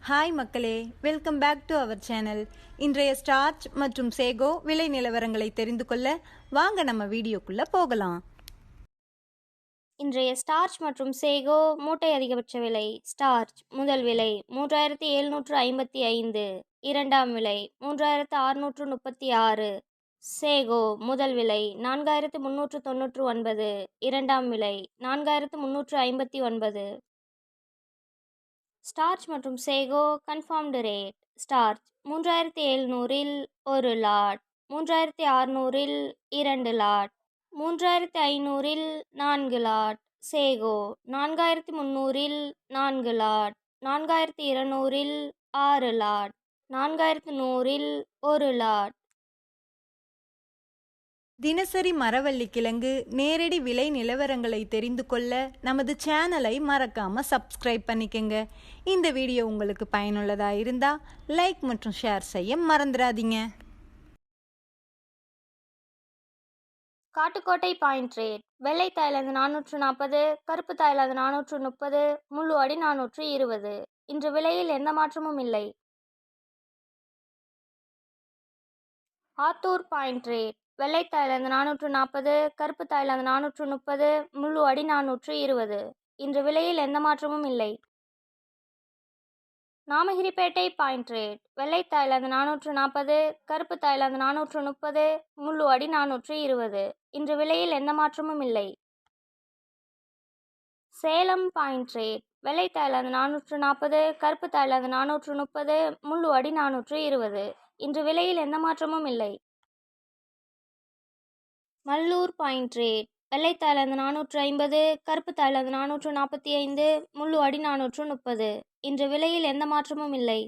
Hi மக்களே, welcome back to our channel. இன்றைய starch மற்றும் சேகோ விலை நிலவரங்களை தெரிந்து கொள்ள வாங்க நம்ம வீடியோக்குள்ள போகலாம். இன்றைய ஸ்டார்ச் மற்றும் சேகோ மூட்டை அதிகபட்ச விலை. ஸ்டார்ச் முதல் விலை 3755, இரண்டாம் விலை 3636. சேகோ முதல் விலை 4399, இரண்டாம் விலை 4359. ஸ்டார்ச் மற்றும் சேகோ கன்ஃபார்ம்டு ரேட். ஸ்டார்ச் 3700-இல் 1 லாட், 3600-இல் 2 லாட், 3500-இல் 4 லாட். சேகோ 4300-இல் 4 லாட், 4200-இல் 6 லாட், 4100-இல் 1 லாட். தினசரி மரவள்ளி கிழங்கு நேரடி விலை நிலவரங்களை தெரிந்து கொள்ள நமது சேனலை மறக்காம சப்ஸ்கிரைப் பண்ணிக்கங்க. இந்த வீடியோ உங்களுக்கு பயனுள்ளதா இருந்தா லைக் மற்றும் ஷேர் செய்ய மறந்துடாதீங்க. Kattukottai point rate. வெள்ளை தாய்லாந்து 440, கருப்பு தாய்லாந்து 430, முள்ளு அடி 420. இன்று விலையில் எந்த மாற்றமும் இல்லை. Attur point rate. வெள்ளை தாய்லாந்து 440, கருப்பு தாய்லாந்து 430, முள்ளு அடி 420. இன்று விலையில் எந்த மாற்றமும் இல்லை. Namagiripettai point rate. வெள்ளை தாய்லாந்து 440, கருப்பு தாய்லாந்து 430, முள்ளு அடி 420. இன்று விலையில் எந்த மாற்றமும் இல்லை. Salem point rate. வெள்ளை தாய்லாந்து 440, கருப்பு தாய்லாந்து 430, முள்ளு அடி 420. இன்று விலையில் எந்த மாற்றமும் இல்லை. Mallur point rate. வெள்ளை தாய்லாந்து 450, கருப்பு தாய்லாந்து 445, முள்ளு அடி 430. இன்று விலையில் எந்த மாற்றமும் இல்லை.